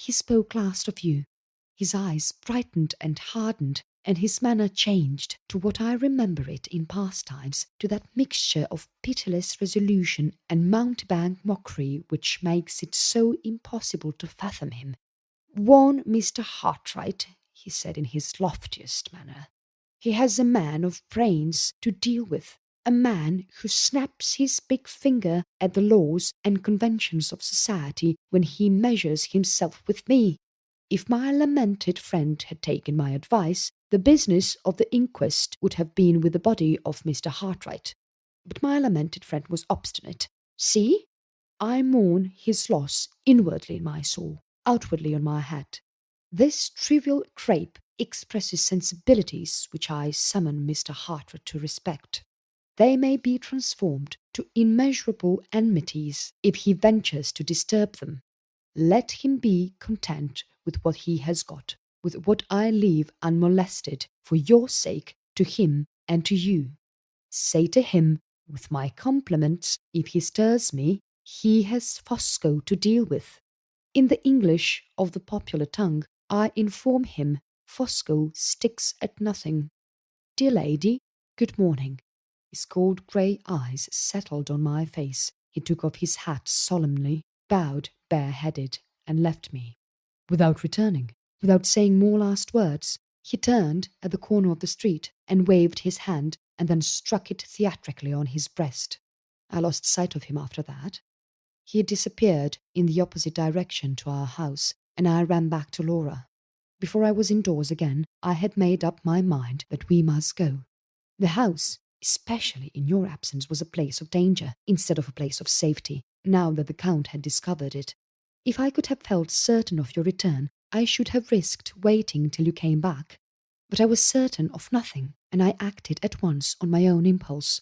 He spoke last of you. His eyes brightened and hardened, and his manner changed to what I remember it in past times, to that mixture of pitiless resolution and mountebank mockery which makes it so impossible to fathom him. "Warn Mr. Hartright," he said in his loftiest manner. "He has a man of brains to deal with, a man who snaps his big finger at the laws and conventions of society when he measures himself with me. If my lamented friend had taken my advice, the business of the inquest would have been with the body of Mr. Hartright. But my lamented friend was obstinate. See, I mourn his loss inwardly in my soul, outwardly on my head. This trivial crape expresses sensibilities which I summon Mr. Hartright to respect. They may be transformed to immeasurable enmities if he ventures to disturb them. Let him be content with what he has got, with what I leave unmolested, for your sake, to him and to you. Say to him, with my compliments, if he stirs me, he has Fosco to deal with. In the English of the popular tongue, I inform him Fosco sticks at nothing. Dear lady, good morning." His cold grey eyes settled on my face. He took off his hat solemnly, bowed bareheaded, and left me. Without returning, without saying more last words, he turned at the corner of the street and waved his hand and then struck it theatrically on his breast. I lost sight of him after that. He had disappeared in the opposite direction to our house, and I ran back to Laura. Before I was indoors again, I had made up my mind that we must go. The house, especially in your absence, was a place of danger instead of a place of safety, now that the Count had discovered it. If I could have felt certain of your return, I should have risked waiting till you came back. But I was certain of nothing, and I acted at once on my own impulse.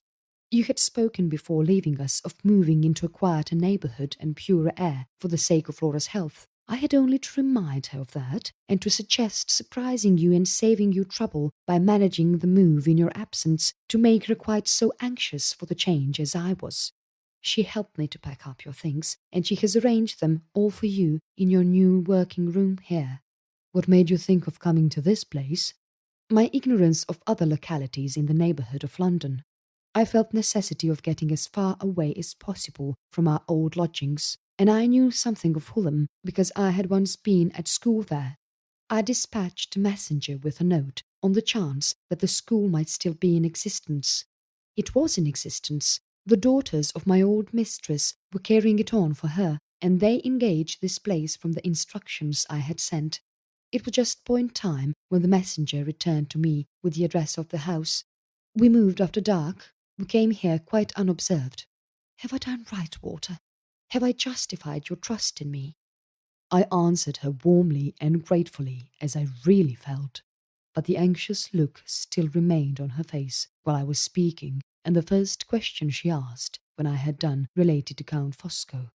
You had spoken before leaving us of moving into a quieter neighbourhood and purer air for the sake of Laura's health. I had only to remind her of that, and to suggest surprising you and saving you trouble by managing the move in your absence, to make her quite so anxious for the change as I was. She helped me to pack up your things, and she has arranged them all for you in your new working room here. What made you think of coming to this place? My ignorance of other localities in the neighbourhood of London. I felt necessity of getting as far away as possible from our old lodgings, and I knew something of Fulham because I had once been at school there. I dispatched a messenger with a note on the chance that the school might still be in existence. It was in existence. The daughters of my old mistress were carrying it on for her, and they engaged this place from the instructions I had sent. It was just point time when the messenger returned to me with the address of the house. We moved after dark. We came here quite unobserved. Have I done right, Walter? Have I justified your trust in me?" I answered her warmly and gratefully, as I really felt. But the anxious look still remained on her face while I was speaking, and the first question she asked, when I had done, related to Count Fosco.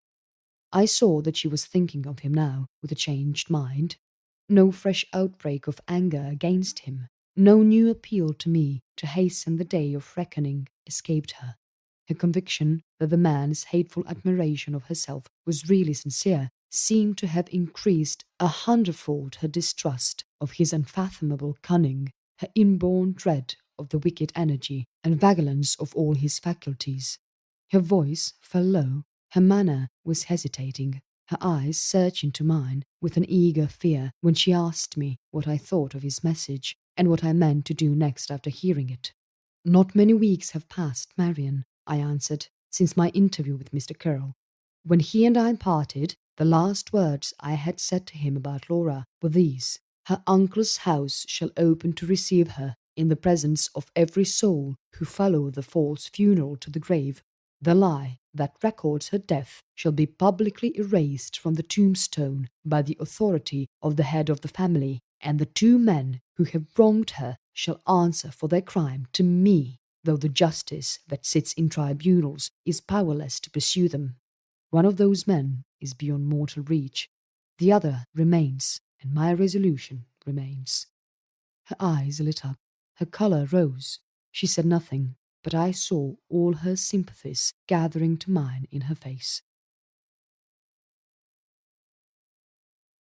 I saw that she was thinking of him now with a changed mind. No fresh outbreak of anger against him, no new appeal to me to hasten the day of reckoning escaped her. Her conviction that the man's hateful admiration of herself was really sincere seemed to have increased 100-fold her distrust of his unfathomable cunning, her inborn dread of the wicked energy and vigilance of all his faculties. Her voice fell low, her manner was hesitating, her eyes searched into mine with an eager fear when she asked me what I thought of his message and what I meant to do next after hearing it. "Not many weeks have passed, Marian," I answered, "since my interview with Mr. Curll. When he and I parted, the last words I had said to him about Laura were these: her uncle's house shall open to receive her in the presence of every soul who follow the false funeral to the grave. The lie that records her death shall be publicly erased from the tombstone by the authority of the head of the family, and the two men who have wronged her shall answer for their crime to me, though the justice that sits in tribunals is powerless to pursue them. One of those men is beyond mortal reach. The other remains, and my resolution remains." Her eyes lit up. Her colour rose. She said nothing, but I saw all her sympathies gathering to mine in her face.